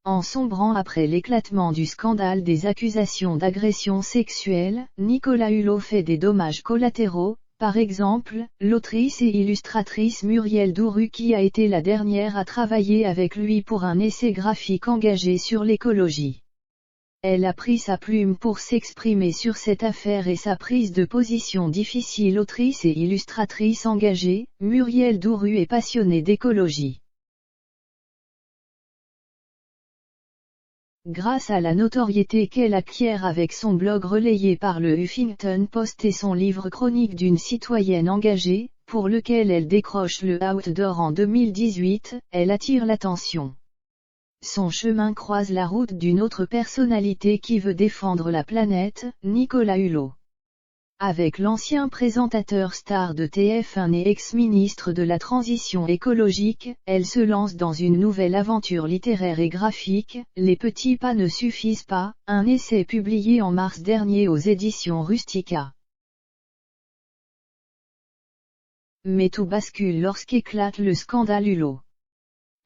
En sombrant après l'éclatement du scandale des accusations d'agression sexuelle, Nicolas Hulot fait des dommages collatéraux, par exemple, l'autrice et illustratrice Muriel Dourru qui a été la dernière à travailler avec lui pour un essai graphique engagé sur l'écologie. Elle a pris sa plume pour s'exprimer sur cette affaire et sa prise de position difficile. Autrice et illustratrice engagée, Muriel Dourru est passionnée d'écologie. Grâce à la notoriété qu'elle acquiert avec son blog relayé par le Huffington Post et son livre Chronique d'une citoyenne engagée, pour lequel elle décroche le Outdoor en 2018, elle attire l'attention. Son chemin croise la route d'une autre personnalité qui veut défendre la planète, Nicolas Hulot. Avec l'ancien présentateur star de TF1 et ex-ministre de la Transition écologique, elle se lance dans une nouvelle aventure littéraire et graphique, Les petits pas ne suffisent pas, un essai publié en mars dernier aux éditions Rustica. Mais tout bascule lorsqu'éclate le scandale Hulot.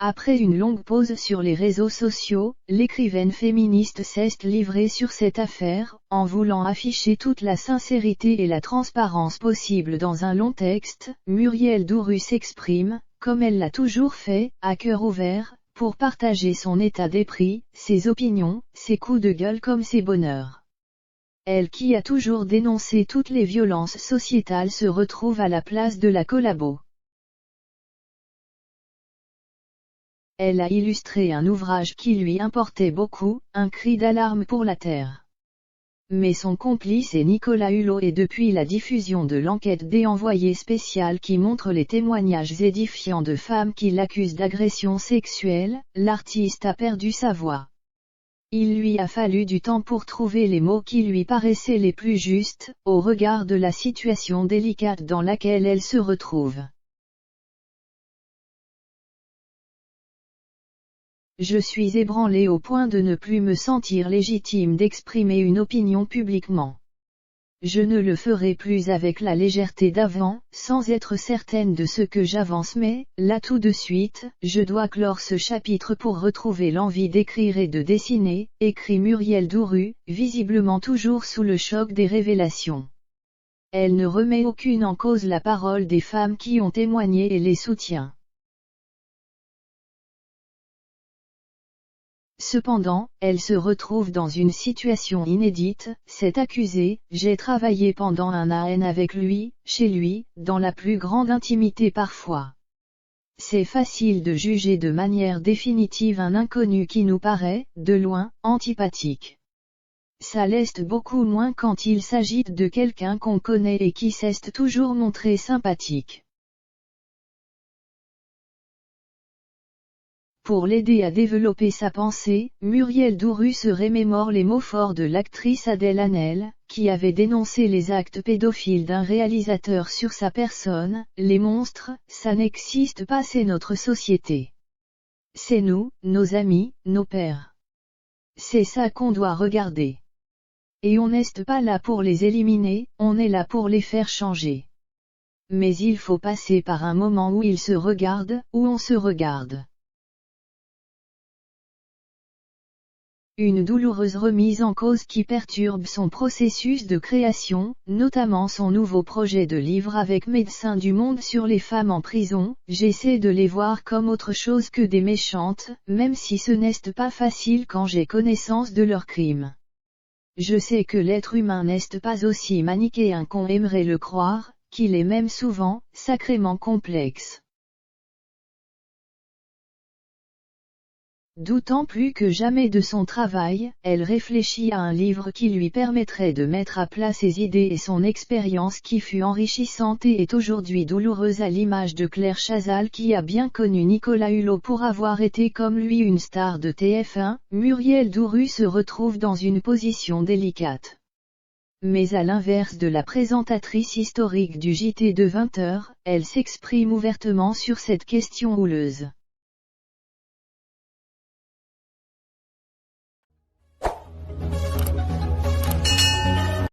Après une longue pause sur les réseaux sociaux, l'écrivaine féministe s'est livrée sur cette affaire, en voulant afficher toute la sincérité et la transparence possible dans un long texte. Muriel Dourru s'exprime, comme elle l'a toujours fait, à cœur ouvert, pour partager son état d'esprit, ses opinions, ses coups de gueule comme ses bonheurs. Elle qui a toujours dénoncé toutes les violences sociétales se retrouve à la place de la collabo. Elle a illustré un ouvrage qui lui importait beaucoup, un cri d'alarme pour la Terre. Mais son complice est Nicolas Hulot et depuis la diffusion de l'enquête des envoyés spéciaux qui montre les témoignages édifiants de femmes qui l'accusent d'agression sexuelle, l'artiste a perdu sa voix. Il lui a fallu du temps pour trouver les mots qui lui paraissaient les plus justes, au regard de la situation délicate dans laquelle elle se retrouve. Je suis ébranlée au point de ne plus me sentir légitime d'exprimer une opinion publiquement. Je ne le ferai plus avec la légèreté d'avant, sans être certaine de ce que j'avance mais, là tout de suite, je dois clore ce chapitre pour retrouver l'envie d'écrire et de dessiner, écrit Muriel Dourru, visiblement toujours sous le choc des révélations. Elle ne remet aucune en cause la parole des femmes qui ont témoigné et les soutient. Cependant, elle se retrouve dans une situation inédite, cette accusée, j'ai travaillé pendant un an avec lui, chez lui, dans la plus grande intimité parfois. C'est facile de juger de manière définitive un inconnu qui nous paraît, de loin, antipathique. Ça l'est beaucoup moins quand il s'agit de quelqu'un qu'on connaît et qui s'est toujours montré sympathique. Pour l'aider à développer sa pensée, Muriel Dourru se remémore les mots forts de l'actrice Adèle Haenel, qui avait dénoncé les actes pédophiles d'un réalisateur sur sa personne. Les monstres, ça n'existe pas, c'est notre société. C'est nous, nos amis, nos pères. C'est ça qu'on doit regarder. Et on n'est pas là pour les éliminer, on est là pour les faire changer. Mais il faut passer par un moment où ils se regardent, où on se regarde. Une douloureuse remise en cause qui perturbe son processus de création, notamment son nouveau projet de livre avec Médecins du Monde sur les femmes en prison. J'essaie de les voir comme autre chose que des méchantes, même si ce n'est pas facile quand j'ai connaissance de leurs crimes. Je sais que l'être humain n'est pas aussi manichéen qu'on aimerait le croire, qu'il est même souvent, sacrément complexe. Doutant plus que jamais de son travail, elle réfléchit à un livre qui lui permettrait de mettre à plat ses idées et son expérience qui fut enrichissante et est aujourd'hui douloureuse à l'image de Claire Chazal qui a bien connu Nicolas Hulot pour avoir été comme lui une star de TF1. Muriel Dourru se retrouve dans une position délicate. Mais à l'inverse de la présentatrice historique du JT de 20h, elle s'exprime ouvertement sur cette question houleuse.